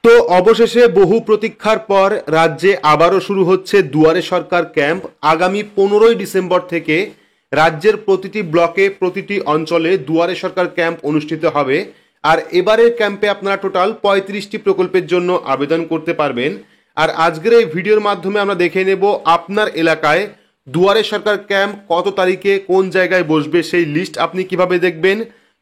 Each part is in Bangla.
তো অবশেষে বহু প্রতীক্ষার পর রাজ্যে আবারও শুরু হচ্ছে দুয়ারে সরকার ক্যাম্প। আগামী 15ই ডিসেম্বর থেকে রাজ্যের প্রতিটি ব্লকে প্রতিটি অঞ্চলে দুয়ারে সরকার ক্যাম্প অনুষ্ঠিত হবে। আর এবারের ক্যাম্পে আপনারা টোটাল 35টি প্রকল্পের জন্য আবেদন করতে পারবেন। আর আজকের এই ভিডিওর মাধ্যমে আমরা দেখে নেব আপনার এলাকায় দুয়ারে সরকার ক্যাম্প কত তারিখে কোন জায়গায় বসবে সেই লিস্ট আপনি কিভাবে দেখবেন,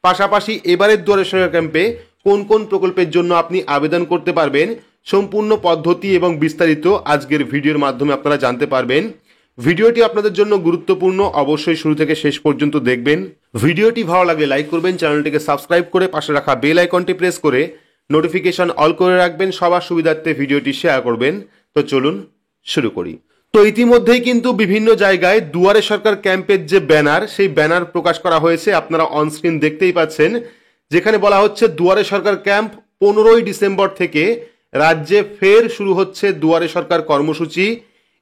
পাশাপাশি এবারের দুয়ারে সরকার ক্যাম্পে কোন কোন প্রকল্পের জন্য আপনি আবেদন করতে পারবেন, সম্পূর্ণ পদ্ধতি এবং বিস্তারিত আজকের ভিডিওর মাধ্যমে আপনারা জানতে পারবেন। ভিডিওটি আপনাদের জন্য গুরুত্বপূর্ণ, অবশ্যই শুরু থেকে শেষ পর্যন্ত দেখবেন। ভিডিওটি ভালো লাগলে লাইক করবেন, চ্যানেলটিকে সাবস্ক্রাইব করে পাশে রাখা বেল আইকনটি প্রেস করে নোটিফিকেশন অল করে রাখবেন, সবার সুবিধার্থে ভিডিওটি শেয়ার করবেন। তো চলুন শুরু করি। তো ইতিমধ্যেই কিন্তু বিভিন্ন জায়গায় দুয়ারে সরকার ক্যাম্পের যে ব্যানার, সেই ব্যানার প্রকাশ করা হয়েছে, আপনারা অনস্ক্রিন দেখতেই পাচ্ছেন, যেখানে বলা হচ্ছে দুয়ারে সরকার ক্যাম্প 15ই ডিসেম্বর থেকে রাজ্যে ফের শুরু হচ্ছে দুয়ারে সরকার কর্মসূচি।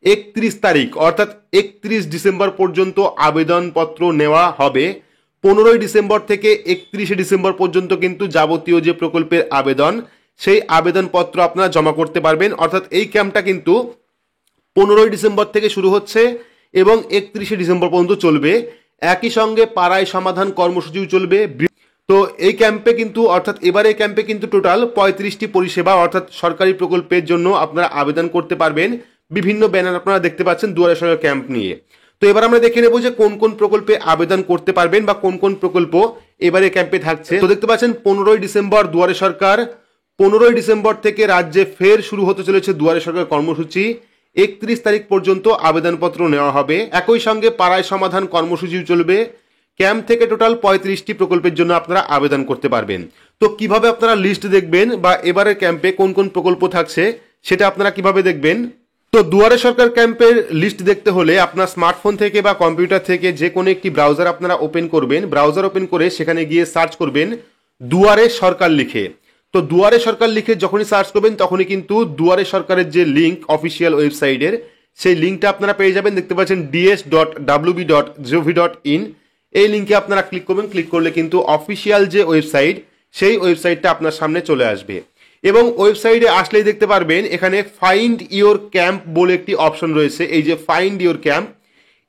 31 তারিখ অর্থাৎ 31 ডিসেম্বর পর্যন্ত আবেদনপত্র নেওয়া হবে। 15ই ডিসেম্বর থেকে 31শে ডিসেম্বর পর্যন্ত কিন্তু যাবতীয় যে প্রকল্পের আবেদন, সেই আবেদনপত্র আপনারা জমা করতে পারবেন। অর্থাৎ এই ক্যাম্পটা কিন্তু 15ই ডিসেম্বর থেকে শুরু হচ্ছে এবং 31শে ডিসেম্বর পর্যন্ত চলবে। একই সঙ্গে পাড়ায় সমাধান কর্মসূচিও চলবে। তো এই ক্যাম্পে কিন্তু অর্থাৎ এবারে ক্যাম্পে কিন্তু টোটাল 35টি পরিষেবা অর্থাৎ সরকারি প্রকল্পের জন্য আপনারা আবেদন করতে পারবেন। বিভিন্ন ব্যানার আপনারা দেখতে পাচ্ছেন দুয়ারে সরকার ক্যাম্প নিয়ে। তো এবার আমরা দেখে নেব যে কোন কোন প্রকল্পে আবেদন করতে পারবেন বা কোন কোন প্রকল্প এবারে ক্যাম্পে থাকছে। তো দেখতে পাচ্ছেন 15ই ডিসেম্বর দুয়ারে সরকার। 15ই ডিসেম্বর থেকে রাজ্যে ফের শুরু হতে চলেছে দুয়ারে সরকার কর্মসূচি। 31 তারিখ পর্যন্ত আবেদনপত্র নেওয়া হবে। একই সঙ্গে পাড়ায় সমাধান কর্মসূচিও চলবে। ক্যাম্প থেকে টোটাল 35টি প্রকল্পের জন্য আপনারা আবেদন করতে পারবেন। তো কিভাবে আপনারা লিস্ট দেখবেন বা এবারের ক্যাম্পে কোন কোন প্রকল্প থাকছে সেটা আপনারা কিভাবে দেখবেন? তো দুয়ারে সরকার ক্যাম্পের লিস্ট দেখতে হলে আপনার স্মার্টফোন থেকে বা কম্পিউটার থেকে যে কোনো একটি ব্রাউজার আপনারা ওপেন করবেন। ব্রাউজার ওপেন করে সেখানে গিয়ে সার্চ করবেন দুয়ারে সরকার লিখে। তো দুয়ারে সরকার লিখে যখনই সার্চ করবেন তখনই কিন্তু দুয়ারে সরকারের যে লিঙ্ক অফিসিয়াল ওয়েবসাইটের, সেই লিঙ্কটা আপনারা পেয়ে যাবেন। দেখতে পাচ্ছেন ds.wb.gov.in। এই লিঙ্কে আপনারা ক্লিক করবেন। ক্লিক করলে কিন্তু অফিসিয়াল যে ওয়েবসাইট, সেই ওয়েবসাইটটা আপনার সামনে চলে আসবে এবং ওয়েবসাইটে আসলেই দেখতে পারবেন এখানে ফাইন্ড ইওর ক্যাম্প বলে একটি অপশন রয়েছে। এই যে ফাইন্ড ইওর ক্যাম্প,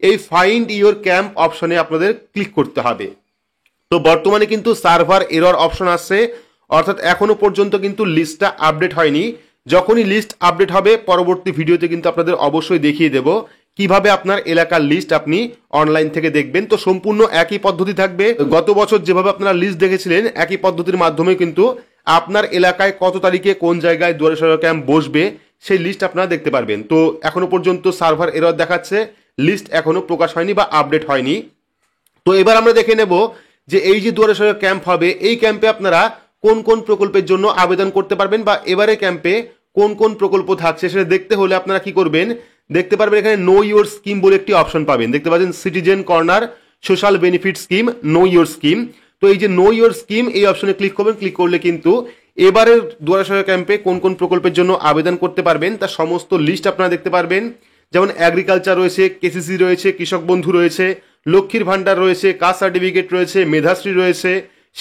এই ফাইন্ড ইওর ক্যাম্প অপশনে আপনাদের ক্লিক করতে হবে। তো বর্তমানে কিন্তু সার্ভার এরর অপশন আসছে, অর্থাৎ এখনো পর্যন্ত কিন্তু লিস্টটা আপডেট হয়নি। যখনই লিস্ট আপডেট হবে পরবর্তী ভিডিওতে কিন্তু আপনাদের অবশ্যই দেখিয়ে দেব কিভাবে আপনার এলাকার লিস্ট আপনি অনলাইন থেকে দেখবেন। তো সম্পূর্ণ একই পদ্ধতি থাকবে। গত বছর যেভাবে আপনারা লিস্ট দেখেছিলেন একই পদ্ধতির মাধ্যমে কিন্তু আপনার এলাকায় কত তারিখে কোন জায়গায় দুয়ারে সরকার ক্যাম্প বসবে সেই লিস্ট আপনারা দেখতে পারবেন। তো এখনো পর্যন্ত সার্ভার এরর দেখাচ্ছে, লিস্ট এখনো প্রকাশ হয়নি বা আপডেট হয়নি। তো এবার আমরা দেখে নেব যে এই যে দুয়ারে সরকার ক্যাম্প হবে, এই ক্যাম্পে আপনারা কোন কোন প্রকল্পের জন্য আবেদন করতে পারবেন বা এবারে ক্যাম্পে কোন কোন প্রকল্প থাকছে সেটা দেখতে হলে আপনারা কি করবেন, দেখতে পারবেন এখানে নো ইওর স্কিম বলে একটি অপশন পাবেন। দেখতে পাচ্ছেন citizen corner social benefit scheme, know your scheme. তো এই যে নো ইওর স্কিম এই অপশনে ক্লিক করবেন। ক্লিক করলে কিন্তু এবারের দুয়ারে সরকার ক্যাম্পে কোন কোন প্রকল্পের জন্য আবেদন করতে পারবেন তার সমস্ত লিস্ট আপনারা দেখতে পারবেন। যেমন এগ্রিকালচার রয়েছে, কেসিসি রয়েছে, কৃষক বন্ধু রয়েছে, লক্ষ্মীর ভান্ডার রয়েছে, কাস্ট সার্টিফিকেট রয়েছে, মেধাশ্রী রয়েছে,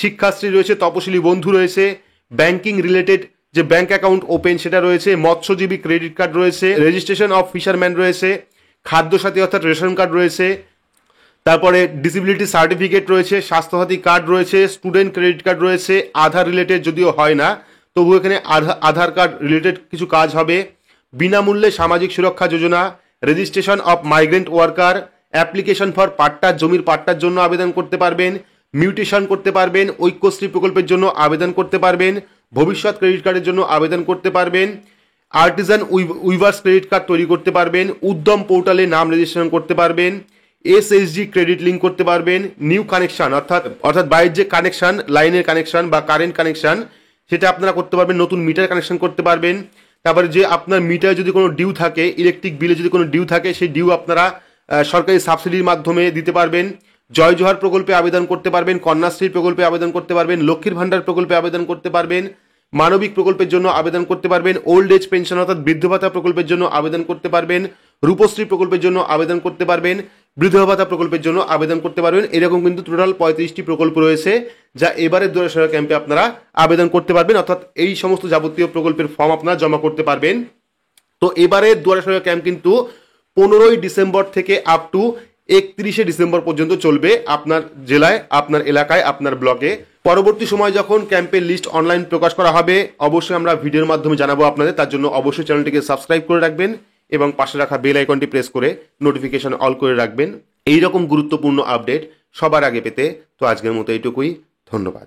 শিক্ষাশ্রী রয়েছে, তপশিলি বন্ধু রয়েছে, ব্যাংকিং রিলেটেড যে ব্যাংক অ্যাকাউন্ট ওপেন সেটা রয়েছে, মৎস্যজীবী ক্রেডিট কার্ড রয়েছে, রেজিস্ট্রেশন অফ ফিশারম্যান রয়েছে, খাদ্যসাথী অর্থাৎ রেশন কার্ড রয়েছে, তারপরে ডিসেবিলিটি সার্টিফিকেট রয়েছে, স্বাস্থ্যসাথী কার্ড রয়েছে, স্টুডেন্ট ক্রেডিট কার্ড রয়েছে, আধার রিলেটেড যদিও হয় না তবু এখানে আধার কার্ড রিলেটেড কিছু কাজ হবে, বিনামূল্যে সামাজিক সুরক্ষা যোজনা, registration of migrant worker, application for patta, জমির পাট্টার জন্য আবেদন করতে পারবেন, মিউটেশন করতে পারবেন, ঐক্যশ্রী প্রকল্পের জন্য আবেদন করতে পারবেন, ভবিষ্যৎ ক্রেডিট কার্ডের জন্য আবেদন করতে পারবেন, আর্টিজান উইভার্স ক্রেডিট কার্ড তৈরি করতে পারবেন, উদ্যম পোর্টালে নাম রেজিস্ট্রেশন করতে পারবেন, এসএসজি ক্রেডিট লিঙ্ক করতে পারবেন, নিউ কানেকশন অর্থাৎ বাইরের যে কানেকশন, লাইনের কানেকশন বা কারেন্ট কানেকশন সেটা আপনারা করতে পারবেন, নতুন মিটার কানেকশন করতে পারবেন। তারপরে যে আপনার মিটারে যদি কোনো ডিউ থাকে, ইলেকট্রিক বিলে যদি কোনো ডিউ থাকে সেই ডিউ আপনারা সরকারি সাবসিডির মাধ্যমে দিতে পারবেন, জয় জোহার প্রকল্পে আবেদন করতে পারবেন, কন্যাশ্রী প্রকল্পে আবেদন করতে পারবেন, লক্ষ্মীর ভান্ডার প্রকল্পে আবেদন করতে পারবেন, মানবিক প্রকল্পের জন্য আবেদন করতে পারবেন, ওল্ড এজ পেনশন অর্থাৎ বৃদ্ধ ভাতা প্রকল্পের জন্য আবেদন করতে পারবেন, রূপশ্রী প্রকল্পের জন্য আবেদন করতে পারবেন, বিধবা ভাতা প্রকল্পের জন্য আবেদন করতে পারবেন। এরকম কিন্তু টোটাল 35টি প্রকল্প রয়েছে যা এবারের দুয়ারে সরকার ক্যাম্পে আপনারা আবেদন করতে পারবেন, অর্থাৎ এই সমস্ত যাবতীয় প্রকল্পের ফর্ম আপনারা জমা করতে পারবেন। তো এবারের দুয়ারে সরকার ক্যাম্প কিন্তু 15ই ডিসেম্বর থেকে আপ টু 31শে ডিসেম্বর পর্যন্ত চলবে আপনার জেলায়, আপনার এলাকায়, আপনার ব্লকে। পরবর্তী সময় যখন ক্যাম্পের লিস্ট অনলাইন প্রকাশ করা হবে অবশ্যই আমরা ভিডিওর মাধ্যমে জানাবো আপনাদের। তার জন্য অবশ্যই চ্যানেলটিকে সাবস্ক্রাইব করে রাখবেন এবং পাশে রাখা বেল আইকনটি প্রেস করে নোটিফিকেশন অল করে রাখবেন এইরকম গুরুত্বপূর্ণ আপডেট সবার আগে পেতে। তো আজকের মতো এইটুকুই, ধন্যবাদ।